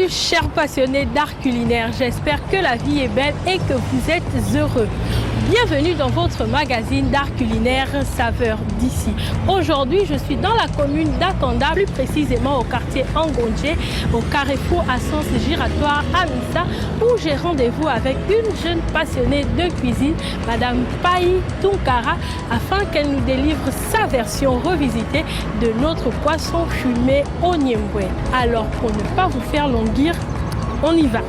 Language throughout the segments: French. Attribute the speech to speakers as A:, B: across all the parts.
A: Chers passionnés d'art culinaire, j'espère que la vie est belle et que vous êtes heureux. Bienvenue dans votre magazine d'art culinaire Saveurs d'ici. Aujourd'hui, je suis dans la commune d'Akanda, plus précisément au quartier Angondje, au carrefour à sens giratoire à Missa, où j'ai rendez-vous avec une jeune passionnée de cuisine, Madame Payi Tunkara, afin qu'elle nous délivre sa version revisitée de notre poisson fumé au Niemboué. Alors, pour ne pas vous faire languir, on y va.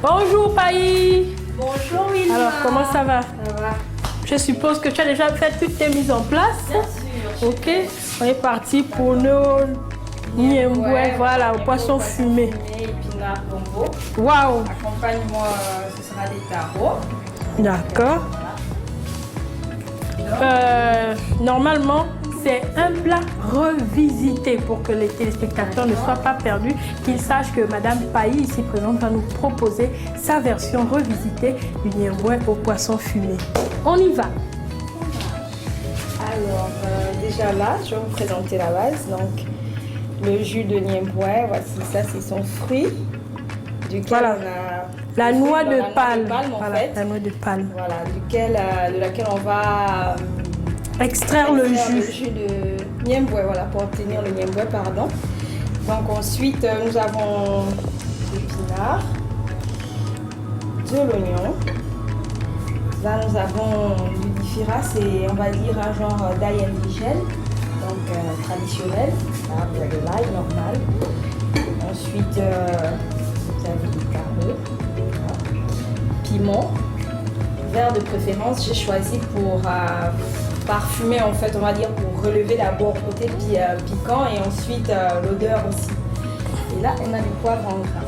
A: Bonjour Payi.
B: Bonjour Wilma.
A: Alors comment ça va?
B: Ça va.
A: Je suppose que tu as déjà fait toutes tes mises en place.
B: Bien sûr.
A: Ok, on est parti pour nos Niemboué, voilà, au poisson fumé.
B: Épinards gombo.
A: Waouh.
B: Accompagne-moi, ce sera des tarots.
A: D'accord. Normalement, c'est un plat revisité pour que les téléspectateurs ne soient pas perdus, qu'ils sachent que Madame Payi, ici présente, va nous proposer sa version revisitée du Niemboué au poisson fumé. On y va.
B: Alors, déjà là, je vais vous présenter la base. Donc, le jus de Niemboué, voici ça, c'est son fruit. Duquel
A: Voilà.
B: on a
A: La noix de palme.
B: en
A: Voilà,
B: fait.
A: la noix de palme.
B: Voilà, de laquelle on va
A: Extraire le
B: le
A: jus.
B: jus de Niemboué, voilà, pour obtenir le Niemboué, pardon. Donc ensuite, nous avons l'épinard, de l'oignon. Là, nous avons du diffira, c'est, on va dire, un genre d'ail indigène, donc traditionnel. Là, vous avez l'ail normal. Ensuite, vous avez du carreau, piment, vert de préférence. J'ai choisi pour parfumer, en fait, on va dire, pour relever d'abord côté piquant et ensuite l'odeur aussi. Et là, on a du poivre en gras.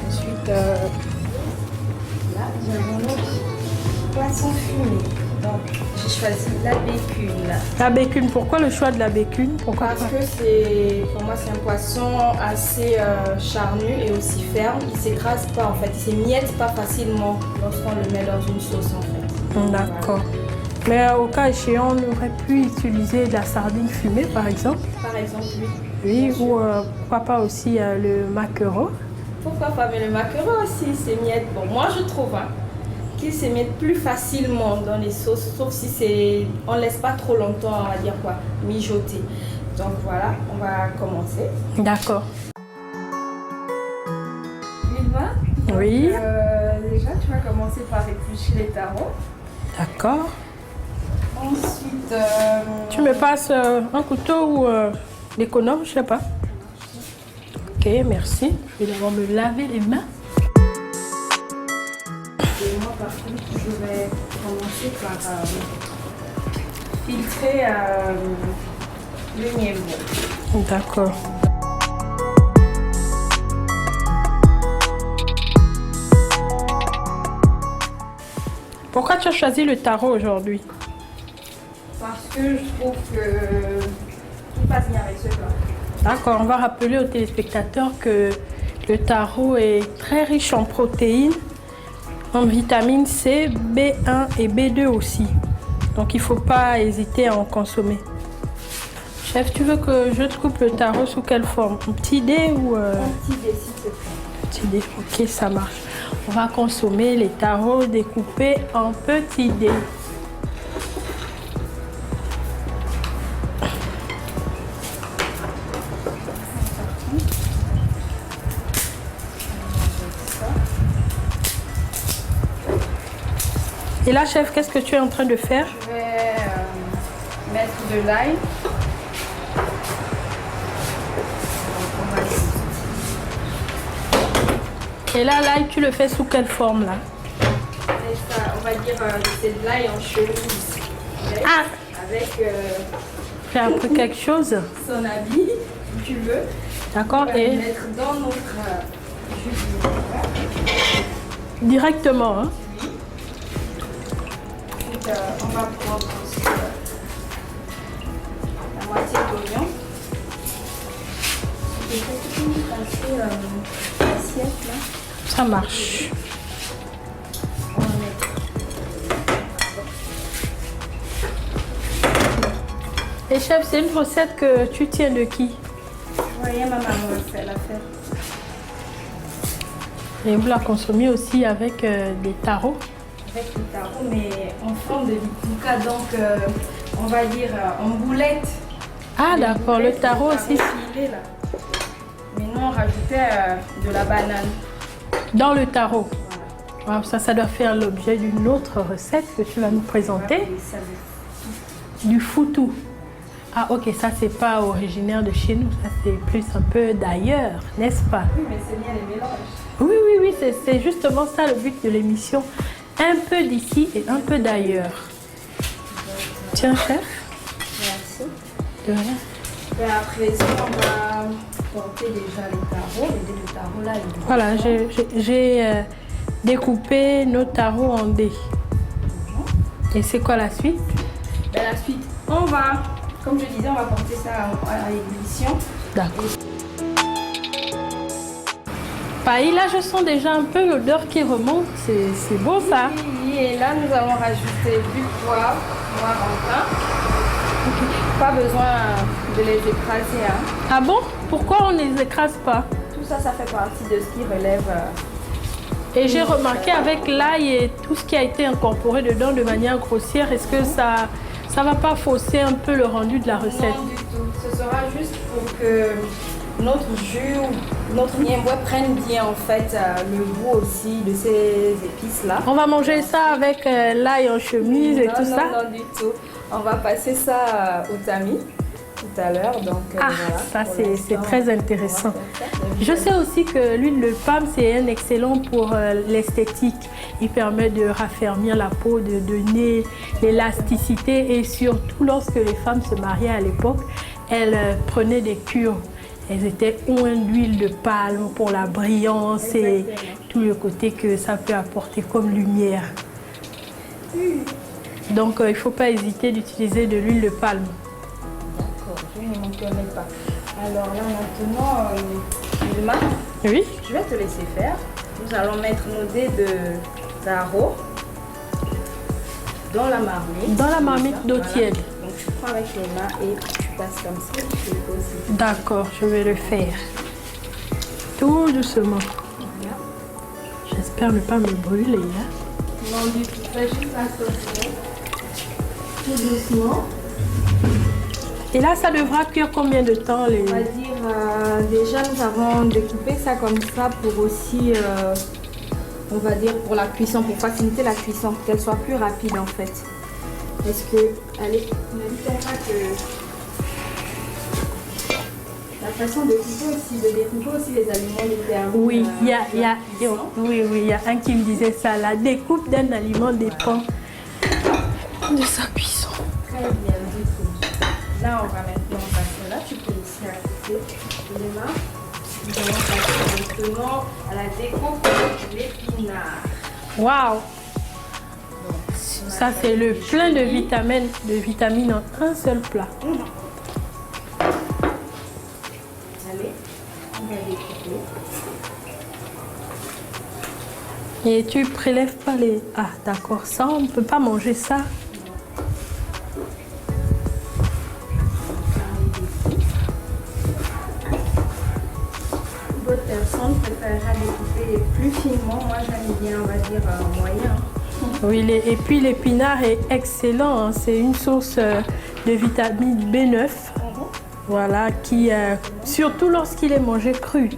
B: Ensuite, là, nous avons notre poisson fumé. Donc, j'ai choisi la bécune.
A: La bécune, pourquoi le choix de la bécune? Pourquoi
B: Parce
A: pas?
B: que c'est, pour moi, c'est un poisson assez charnu et aussi ferme. Il ne s'écrase pas, en fait. Il ne s'émiette pas facilement lorsqu'on le met dans une sauce, en fait.
A: D'accord. Mais au cas échéant, on aurait pu utiliser de la sardine fumée, par exemple.
B: Par exemple, oui.
A: Oui, ou pourquoi pas aussi le maquereau.
B: Pourquoi pas, mais le maquereau aussi s'émiette. Bon, moi, je trouve qu'il s'émiette plus facilement dans les sauces, sauf si c'est, on ne laisse pas trop longtemps, on va dire quoi, mijoter. Donc voilà, on va commencer.
A: D'accord.
B: Vilma,
A: Oui.
B: déjà, tu vas commencer par éplucher les tarots.
A: D'accord.
B: Ensuite,
A: Tu me passes un couteau ou l'économe, je sais pas. Ok, merci. Je vais d'abord me laver les mains.
B: et moi, par contre, je vais commencer par filtrer le Niemboué.
A: D'accord. Pourquoi tu as choisi le taro aujourd'hui?
B: Parce que je trouve que tout passe bien avec ce plat.
A: D'accord, on va rappeler aux téléspectateurs que le taro est très riche en protéines, en vitamine C, B1 et B2 aussi. Donc il ne faut pas hésiter à en consommer. Chef, tu veux que je te coupe le taro sous quelle forme? Un petit dé ou
B: Un petit dé, s'il te plaît.
A: petit dé? Ok, ça marche. On va consommer les taros découpés en petits dés. Et là, chef, qu'est-ce que tu es en train de faire?
B: Je vais mettre de l'ail.
A: Et là, l'ail, tu le fais sous quelle forme là?
B: Et ça, on va dire c'est de l'ail en chemise.
A: Ah!
B: Avec
A: J'ai appris quelque chose.
B: son habit, si tu veux.
A: D'accord.
B: On va
A: Et
B: le mettre dans notre jus de vinaigre.
A: directement. Hein?
B: Ensuite, on va prendre aussi la moitié d'oignon. Et ça, tu peux passer l'assiette là.
A: Ça marche.
B: On va mettre.
A: Et chef, c'est une recette que tu tiens de qui?
B: Vous voyez, ma maman fait l'affaire.
A: Et vous la consommez aussi avec des tarots?
B: Avec le tarot, mais en forme de bituka, donc on va dire en boulette.
A: Ah
B: Les
A: d'accord, le
B: boulettes,
A: tarot aussi.
B: filé, là. Mais nous, on rajoutait de la banane.
A: Dans le tarot.
B: Voilà.
A: Wow, ça doit faire l'objet d'une autre recette que tu vas nous présenter.
B: Et ça veut-
A: Du foutou. Ah ok, ça c'est pas originaire de chez nous, ça c'est plus un peu d'ailleurs, n'est-ce pas?
B: Oui, mais c'est bien les mélanges.
A: Oui, c'est justement ça le but de l'émission. Un peu d'ici et un peu d'ailleurs. Tiens chef.
B: Merci.
A: De rien.
B: Et après ça, on va porter déjà le tarot. Et le tarot là, il
A: Voilà, j'ai découpé nos tarots en dés. Et c'est quoi la suite?
B: Et la suite, on va, comme je disais, on va porter ça à l'ébullition.
A: D'accord. Paille, là je sens déjà un peu l'odeur qui remonte, c'est beau ça.
B: Oui, et là, nous allons rajouter du poivre noir en pain. Pas besoin de les écraser. Hein.
A: Ah bon? Pourquoi on ne les écrase pas?
B: Tout ça, ça fait partie de ce qui relève.
A: Et j'ai remarqué avec l'ail et tout ce qui a été incorporé dedans de manière grossière, est-ce que ça va pas fausser un peu le rendu de la recette?
B: Non du tout. Ce sera juste pour que notre jus, notre niemboué prenne bien en fait le goût aussi de ces épices-là.
A: On va manger ça avec l'ail en chemise et tout ça?
B: Non, du tout. On va passer ça au tamis tout à l'heure. Donc,
A: Ah,
B: voilà,
A: ça
B: pour
A: c'est
B: l'instant,
A: très intéressant.
B: on va faire ça.
A: Je sais aussi que l'huile de palme, c'est un excellent pour l'esthétique. Il permet de raffermir la peau, de donner l'élasticité et surtout lorsque les femmes se mariaient à l'époque, elles prenaient des cures. Elles étaient ointes d'huile de palme pour la brillance et tout le côté que ça peut apporter comme lumière. Donc il ne faut pas hésiter d'utiliser de l'huile de palme.
B: D'accord, je ne m'en connais pas. Alors là maintenant, Vilma,
A: Oui.
B: je vais te laisser faire. Nous allons mettre nos dés de tarot dans la marmite.
A: Dans la marmite d'eau
B: Voilà.
A: tiède.
B: Donc tu prends avec les mains et tu passes comme ça. Tu le poses.
A: D'accord, je vais le faire. Tout doucement.
B: Voilà.
A: J'espère ne pas me brûler. Hein.
B: Non du tout, fais juste attention. Tout doucement.
A: Et là, ça devra cuire combien de temps les...
B: On va dire, déjà nous avons découpé ça comme ça pour aussi, on va dire pour la cuisson, pour faciliter la cuisson, qu'elle soit plus rapide en fait. Est-ce que, allez, ne dit pas que la façon de couper aussi, de découper aussi les aliments détermine
A: Oui, il y a,
B: la cuisson.
A: il y a un qui me disait ça. La découpe d'un aliment dépend de sa cuisson.
B: Très bien, du tout. Là, on va maintenant passer là. Tu peux ici rajouter les mains. Nous allons passer maintenant à la découpe de l'épinard.
A: Waouh! Ça, c'est le plein de vitamines en un seul plat.
B: Allez, on va découper.
A: Et tu prélèves pas les... Ah, d'accord. Ça, on ne peut pas manger ça.
B: D'autres personnes préféreraient découper plus finement. Moi, j'aime bien, on va dire, moyen.
A: Oui, et puis l'épinard est excellent. Hein. C'est une source de vitamine B9. Voilà, qui, surtout lorsqu'il est mangé cru.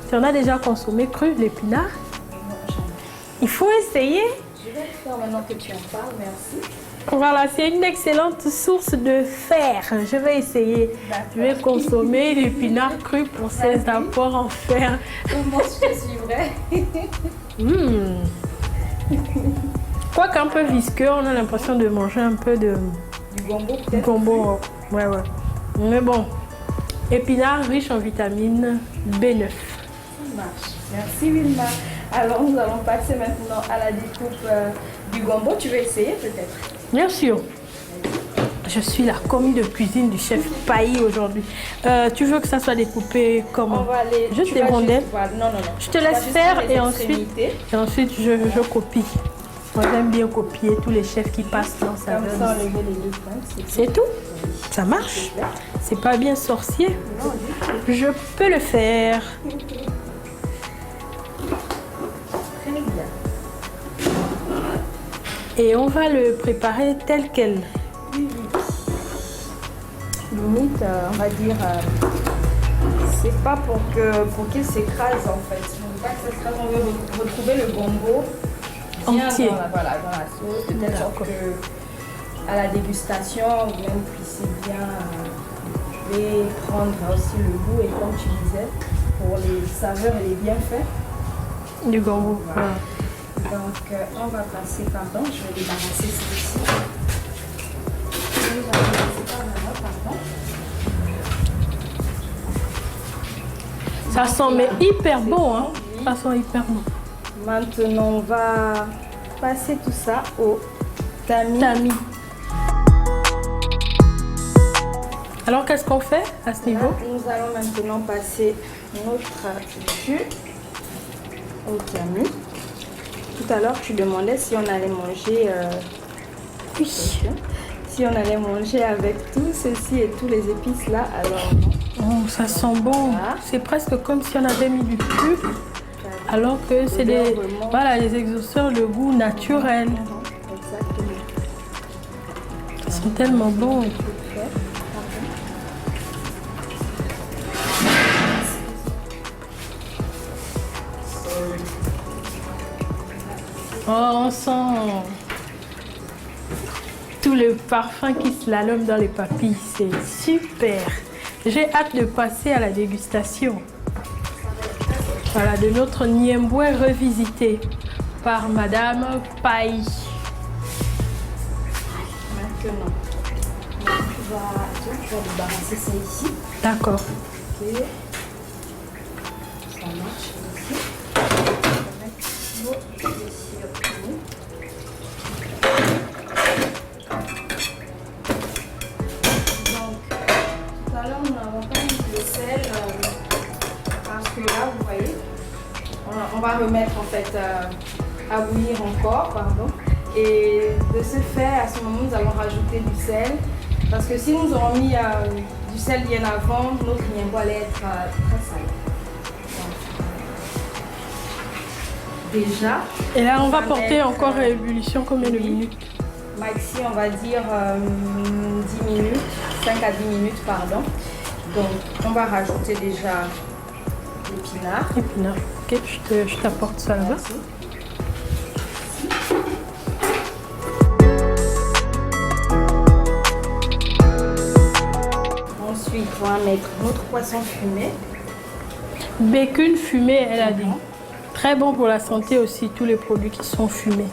A: Tu en as déjà consommé cru, l'épinard?
B: Non, jamais.
A: Il faut essayer.
B: Je vais le faire maintenant que tu en parles, merci.
A: Voilà, c'est une excellente source de fer. Je vais essayer. Je vais consommer l'épinard cru pour ses apports en fer.
B: Moi, je te suivrai.
A: Quoi qu'un peu visqueux, on a l'impression de manger un peu de
B: Du gombo peut-être.
A: gombo. Ouais. Mais bon, épinard riche en vitamine B9.
B: Ça marche. Merci Wilma. Alors nous allons passer maintenant à la découpe du gombo. Tu veux essayer peut-être?
A: Bien sûr. Je suis la commis de cuisine du chef Pailly aujourd'hui. Tu veux que ça soit découpé comment?
B: On va aller.
A: Juste
B: tu
A: des
B: vas
A: rondelles.
B: voilà. Non.
A: Je te
B: Tu vas
A: laisse
B: juste
A: faire
B: prendre les
A: et ensuite je copie. Moi j'aime bien copier tous les chefs qui passent dans sa
B: Comme
A: vie.
B: ça, enlever les deux pointes.
A: C'est tout. Ça marche. C'est pas bien sorcier.
B: Non, du tout.
A: Je peux le faire.
B: Très bien.
A: Et on va le préparer tel quel.
B: Limite, on va dire, c'est pas pour qu'il s'écrase en fait. On veut pas que ça s'écrase, on veut retrouver le gombo bien
A: Entier.
B: dans la sauce, de telle sorte que à la dégustation, vous même puissiez bien prendre aussi le goût et comme tu disais, pour les saveurs et les bienfaits.
A: Du gombo.
B: Voilà. Donc, on va passer, pardon, je vais débarrasser celle-ci.
A: Ça sent mais hyper bon, hein. Ça sent hyper bon.
B: Maintenant, on va passer tout ça au tamis.
A: Tamis. Alors qu'est-ce qu'on fait à ce niveau?
B: Nous allons maintenant passer notre jus au tamis. Tout à l'heure, tu demandais si on allait manger.
A: Oui.
B: Si on allait manger avec tout ceci et tous les épices là, alors
A: Oh, ça sent bon.
B: Voilà.
A: C'est presque comme si on avait mis du cube, alors que c'est des, voilà, les exhausteurs de goût naturel.
B: exactement.
A: Ils sont tellement bons. Oh, on sent tout le parfum qui slalome dans les papilles. C'est super. J'ai hâte de passer à la dégustation. Voilà, de notre Niemboué revisité par Madame Pailly.
B: Maintenant, tu vas débarrasser ça ici.
A: D'accord.
B: Ok. Ça marche ici. On va mettre l'eau ici au fond. Donc, tout à l'heure, nous n'avons pas mis le sel parce que là, vous voyez, on va remettre en fait à bouillir encore, pardon. Et de ce fait, à ce moment, nous allons rajouter du sel. Parce que si nous aurons mis du sel bien avant, notre niemboué allait être très salé. Donc, déjà.
A: Et là, on va
B: va
A: porter
B: mettre,
A: encore à ébullition combien de minutes?
B: Maxi, on va dire 10 minutes, 5 à 10 minutes, pardon. Donc, on va rajouter déjà l'épinard.
A: Épinard. Ok, je t'apporte ça là-bas.
B: Merci. Ensuite, on va mettre notre poisson fumé.
A: Bacon fumé, elle a dit. Très bon pour la santé aussi, tous les produits qui sont fumés.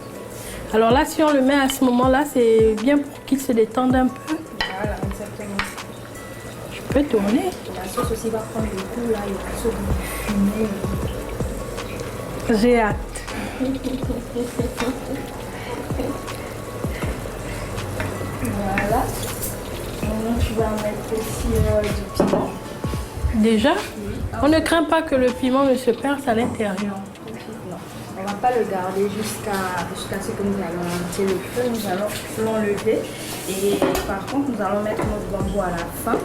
A: Alors là, si on le met à ce moment-là, c'est bien pour qu'il se détende un peu.
B: Voilà, exactement.
A: Je peux tourner.
B: La sauce aussi va prendre le goût, là, il y a ce goût fumé.
A: J'ai hâte.
B: Voilà. Maintenant, tu vas mettre aussi du piment.
A: Déjà, on ne craint pas que le piment ne se perce à l'intérieur.
B: Non, on ne va pas le garder jusqu'à ce que nous allons monter le feu. Nous allons l'enlever. Et par contre, nous allons mettre notre gombo à la fin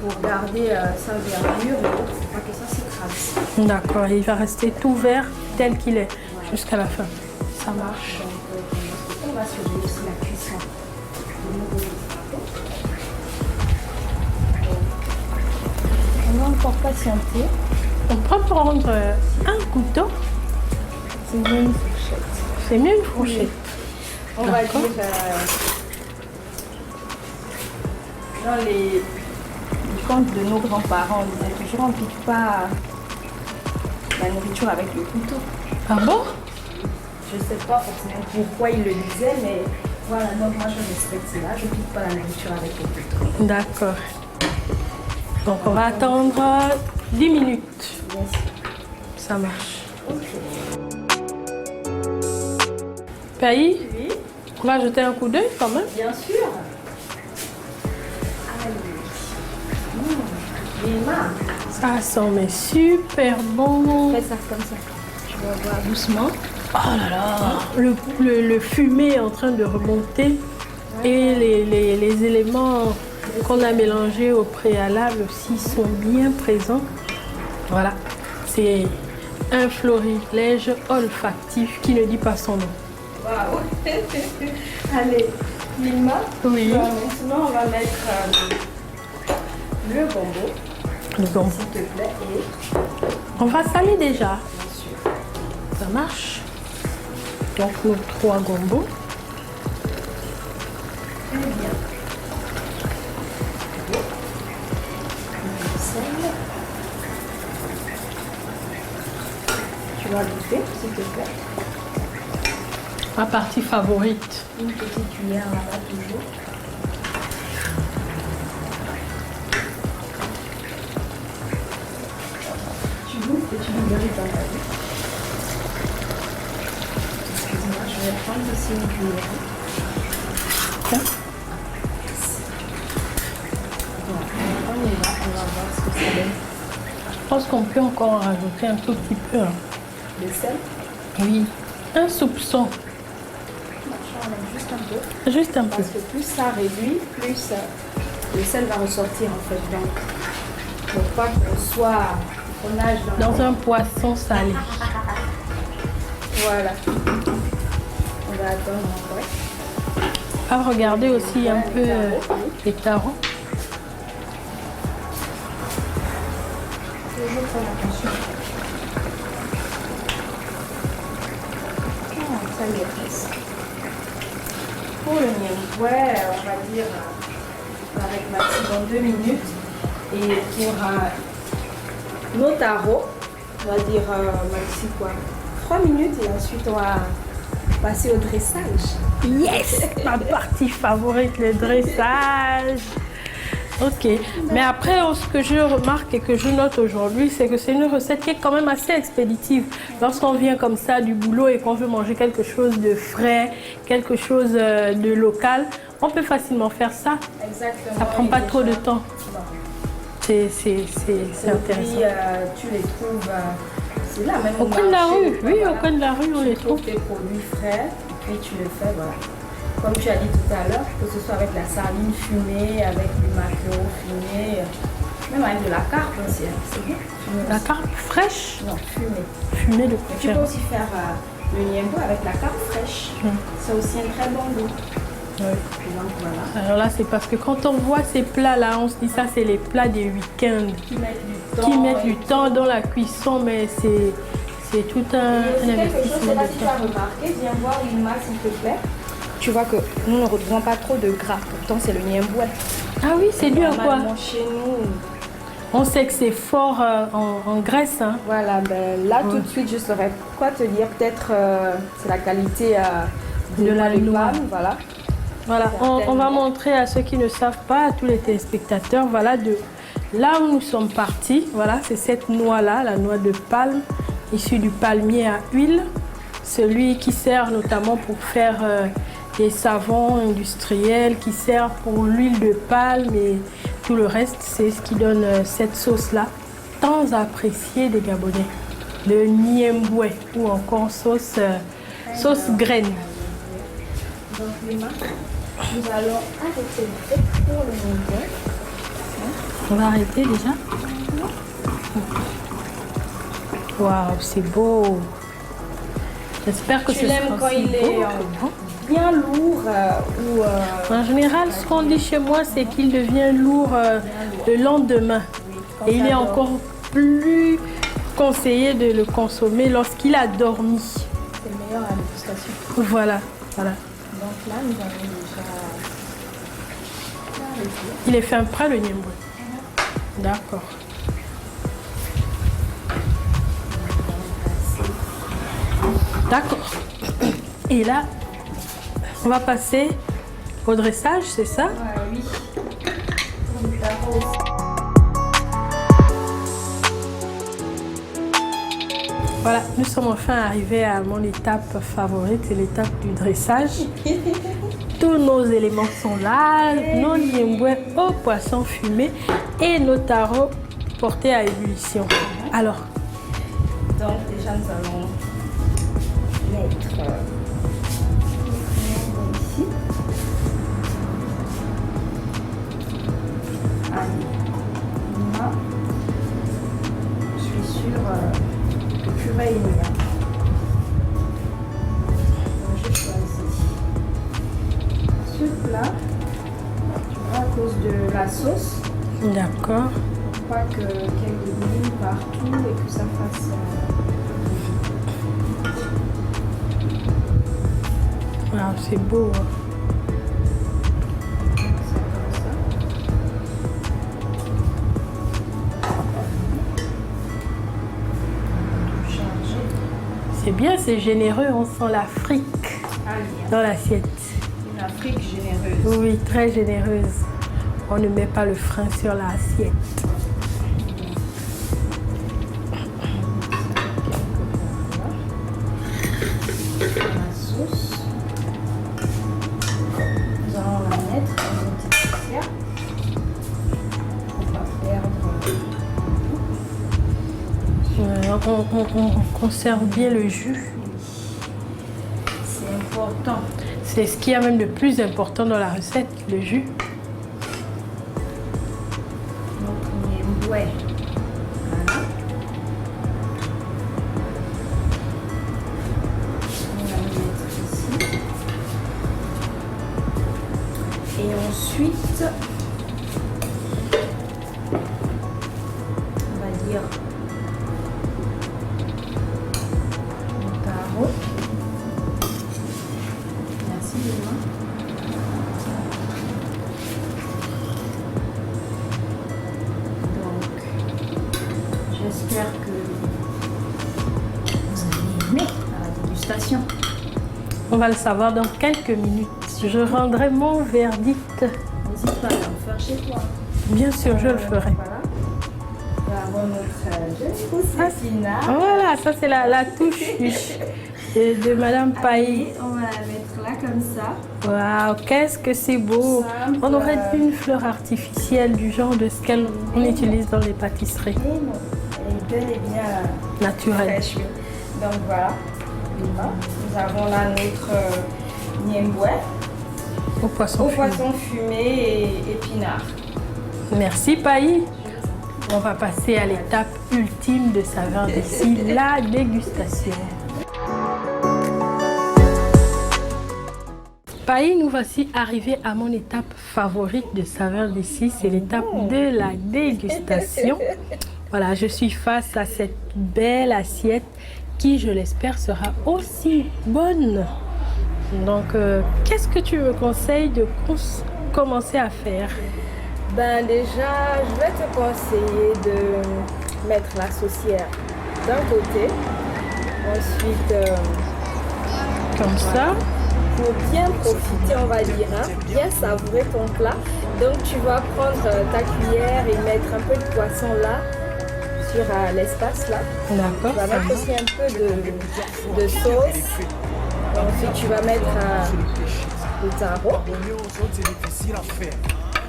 B: pour garder sa verdure et pour pas que ça s'écrase.
A: D'accord, il va rester tout vert tel qu'il est jusqu'à la fin. Ça marche.
B: Donc, on va surveiller aussi la cuisson de nos gombo. On va encore patienter.
A: On peut prendre un couteau.
B: C'est bien une fourchette.
A: C'est mieux une fourchette.
B: on va dire, dans les contes de nos grands-parents, on disait toujours on ne pique pas la nourriture avec le couteau.
A: Ah bon?
B: Je ne sais pas forcément pourquoi ils le disaient, mais voilà, donc moi je respecte cela, je ne pique pas la nourriture avec le couteau.
A: D'accord. Donc on va attendre 10 minutes.
B: Yes.
A: Ça marche.
B: Ok.
A: Payi,
B: Oui,
A: on va jeter un coup d'œil quand même.
B: bien sûr. Allez.
A: Ça sent mais super bon.
B: Fais ça comme ça. Tu vas voir doucement.
A: Oh là là, le fumé est en train de remonter et les éléments qu'on a mélangés au préalable aussi sont bien présents. Voilà, c'est un florilège olfactif qui ne dit pas son nom.
B: Waouh. Allez, Lima.
A: Oui.
B: Maintenant, on va mettre le gombo,
A: Le gombo.
B: s'il te plaît, et
A: On va saler déjà.
B: bien sûr.
A: Ça marche. Donc nos 3 gombos.
B: Très bien. Le sel. Tu vas goûter, s'il te plaît.
A: Ma partie favorite.
B: Une petite cuillère là-bas, toujours. Tu goûtes et tu libères dans ta vie. Excuse-moi, je vais prendre aussi une cuillère.
A: Tiens.
B: Bon, on y va, on va voir ce que ça donne.
A: Je pense qu'on peut encore en rajouter un tout petit peu. Hein.
B: Le sel,
A: Oui. Un soupçon.
B: on enlève juste un peu.
A: Juste un peu.
B: Parce que plus ça réduit, plus le sel va ressortir en fait. Donc, pour pas qu'on soit, qu'on nage
A: Dans un poisson salé.
B: Voilà. On va attendre encore.
A: À regarder aussi un peu les tarots.
B: Toujours faire attention. Ah, ça y est, presque. Pour le miel, on va dire avec Maxime dans 2 minutes. Et pour nos tarots, on va dire Maxime quoi 3 minutes et ensuite on va passer au dressage.
A: Yes! Ma partie favorite, le dressage. Ok. Mais après, ce que je remarque et que je note aujourd'hui, c'est que c'est une recette qui est quand même assez expéditive. Lorsqu'on vient comme ça du boulot et qu'on veut manger quelque chose de frais, quelque chose de local, on peut facilement faire ça.
B: Exactement.
A: Ça prend pas trop de temps.
B: Non.
A: C'est
B: Et
A: intéressant.
B: puis, tu les trouves, c'est là même
A: Au coin de la
B: marché,
A: rue, oui,
B: voilà.
A: au coin de la rue, on les
B: Tu trouves
A: trouve.
B: tes produits frais, et puis tu les fais, voilà. Comme tu as dit tout à l'heure, que ce soit avec la sardine fumée, avec du maquereau fumé, même avec de la carpe aussi, hein, c'est bien. Fumée
A: La
B: aussi.
A: carpe fraîche,
B: Non, fumée.
A: fumée de
B: Mais tu peux
A: préférence.
B: aussi faire le niembo avec la carpe fraîche. C'est aussi un très bon goût.
A: Oui.
B: Donc voilà.
A: Alors là, c'est parce que quand on voit ces plats-là, on se dit ça, c'est les plats des week-ends
B: Qui mettent du temps.
A: qui mettent
B: et
A: du temps dans la cuisson, mais c'est tout un
B: C'est quelque chose,
A: investissement
B: c'est là
A: de
B: si tu as
A: temps.
B: remarqué, viens voir Lima s'il te plaît. Tu vois que nous ne retrouvons pas trop de gras, pourtant c'est le niemboué.
A: Ah oui, c'est dû à quoi?
B: Normalement chez nous,
A: On sait que c'est fort en graisse. Hein.
B: voilà, ben là tout
A: Ouais.
B: de suite je saurais quoi te dire, peut-être c'est la qualité
A: De la noix.
B: palme, voilà.
A: Voilà, on va montrer à ceux qui ne savent pas, à tous les téléspectateurs, voilà, de là où nous sommes partis. Voilà, c'est cette noix-là, la noix de palme, issue du palmier à huile. Celui qui sert notamment pour faire des savons industriels, qui sert pour l'huile de palme et tout le reste, c'est ce qui donne cette sauce-là, tant appréciée des Gabonais. Le niemboué ou encore sauce graine.
B: Donc Lima, nous allons arrêter le fait pour le niemboué.
A: On va arrêter déjà. Waouh, c'est beau. J'espère que
B: Tu
A: ce
B: l'aimes
A: sera
B: quand
A: aussi
B: il est
A: beau que bon.
B: bien lourd ou
A: En général, ce qu'on dit chez moi, c'est qu'il devient lourd le lendemain.
B: quand
A: Et il
B: ça
A: est
B: dort.
A: encore plus conseillé de le consommer lorsqu'il a dormi.
B: C'est le meilleur à la dégustation.
A: Voilà, voilà.
B: Donc là, nous allons déjà l'arrêter.
A: Il est fait un prêt, le niemboué. D'accord. D'accord. Et là, on va passer au dressage, c'est ça?
B: Oui. Donc, taro aussi.
A: Voilà, nous sommes enfin arrivés à mon étape favorite, c'est l'étape du dressage. Tous nos éléments sont là, nos niemboués au poisson fumé et nos tarots portés à ébullition. Alors,
B: donc déjà nous allons mettre ici. Allez, là, je suis sûre que tu vas aimer. Donc je choisis ce plat, tu vois, à cause de la sauce.
A: d'accord.
B: Pas que qu'elle débouille partout et que ça fasse
A: Wow, c'est beau. Hein.
B: ça comme ça. Tout chargé.
A: C'est bien, c'est généreux, on sent l'Afrique
B: Allez,
A: dans l'assiette.
B: une Afrique généreuse.
A: Oui, très généreuse. On ne met pas le frein sur l'assiette.
B: La sauce. Nous allons la mettre dans une petite poussière. On va perdre.
A: On conserve bien le jus.
B: C'est important.
A: C'est ce qui est même le plus important dans la recette, le jus.
B: Notre niemboué. Voilà. On va le mettre ici. Et ensuite, on va dire le taro. Merci Léna. Donc, j'espère que vous allez aimer à la dégustation.
A: On va le savoir dans quelques minutes. Je rendrai mon verdict.
B: N'hésite pas à le faire chez toi.
A: Bien sûr, je le ferai.
B: Voilà. On va avoir notre jolie épinard.
A: Voilà, ça c'est la touche de Madame Pailly.
B: On va la mettre là comme ça.
A: Waouh, qu'est-ce que c'est beau!
B: Simple.
A: On aurait dit une fleur artificielle du genre de ce qu'on utilise dans les pâtisseries.
B: Et non, elle est bel et bien
A: Naturelles.
B: fraîche. Oui. Donc voilà. Là, nous avons là notre niemboué
A: Au poisson
B: au
A: fumé.
B: poisson fumé et épinard.
A: Merci Pailly. On va passer à l'étape ultime de saveur d'ici, la dégustation. Pailly, nous voici arrivés à mon étape favorite de saveur d'ici, c'est l'étape de la dégustation. Voilà, je suis face à cette belle assiette qui, je l'espère, sera aussi bonne. Donc, qu'est-ce que tu me conseilles de commencer à faire?
B: Ben déjà, je vais te conseiller de mettre la saucière d'un côté. Ensuite,
A: Comme ça.
B: pour bien profiter, on va dire, hein, bien savourer ton plat. Donc tu vas prendre ta cuillère et mettre un peu de poisson là, sur l'espace là.
A: D'accord.
B: Tu vas mettre aussi un peu de sauce. Ensuite, tu vas mettre le taro.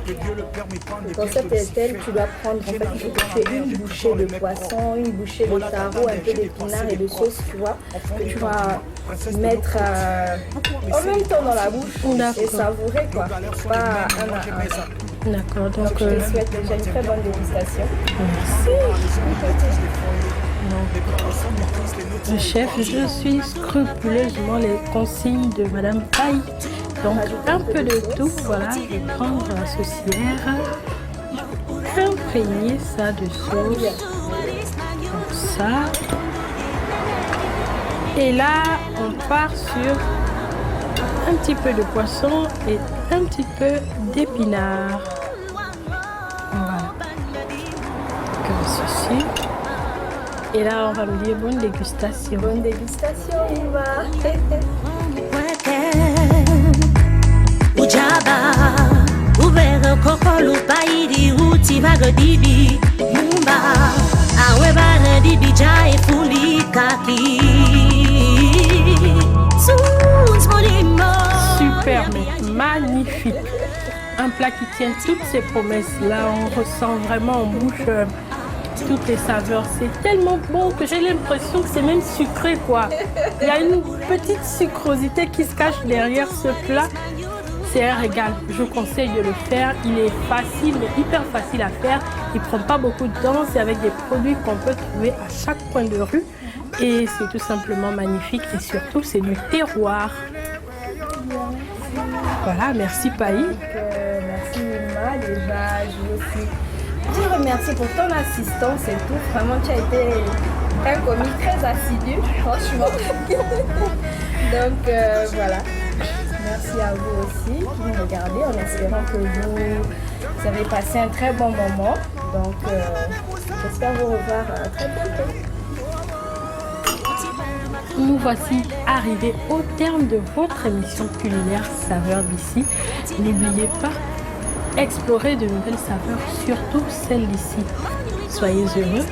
B: Le concept est tel, tu dois prendre, en fait, il faut que tu aies une bouchée de poisson, une bouchée de taro, un peu d'épinards et de sauce, tu vois, que tu vas mettre en même temps dans la bouche et savourer, quoi, pas un à un.
A: D'accord,
B: Donc je te souhaite déjà une très bonne dégustation.
A: Le chef, je suis scrupuleusement les consignes de Madame Pailly. Donc un peu de tout, voilà, je vais prendre la saucière, imprégner ça de sauce, comme ça. Et là, on part sur un petit peu de poisson et un petit peu d'épinards. Voilà. Comme ceci. Et là, on va me dire bonne dégustation.
B: Bonne dégustation, Ima.
A: Super, mais magnifique. Un plat qui tient toutes ses promesses. Là, on ressent vraiment en bouche toutes les saveurs. C'est tellement bon que j'ai l'impression que c'est même sucré, quoi. Il y a une petite sucrosité qui se cache derrière ce plat. C'est un régal. Je vous conseille de le faire. Il est facile, mais hyper facile à faire. Il ne prend pas beaucoup de temps. C'est avec des produits qu'on peut trouver à chaque coin de rue. Et c'est tout simplement magnifique. Et surtout, c'est du terroir. Voilà, merci Paï.
B: Merci Ima. Déjà, je veux aussi te remercier pour ton assistance et tout. Vraiment, tu as été un commis très assidu, franchement. Donc, voilà. Merci à vous aussi qui nous regardez en espérant que vous avez passé un très bon moment. Donc, j'espère vous revoir très bientôt.
A: Nous voici arrivés au terme de votre émission culinaire Saveurs d'ici. N'oubliez pas, explorez de nouvelles saveurs, surtout celles d'ici. Soyez heureux,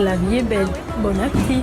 A: la vie est belle. Bon appétit!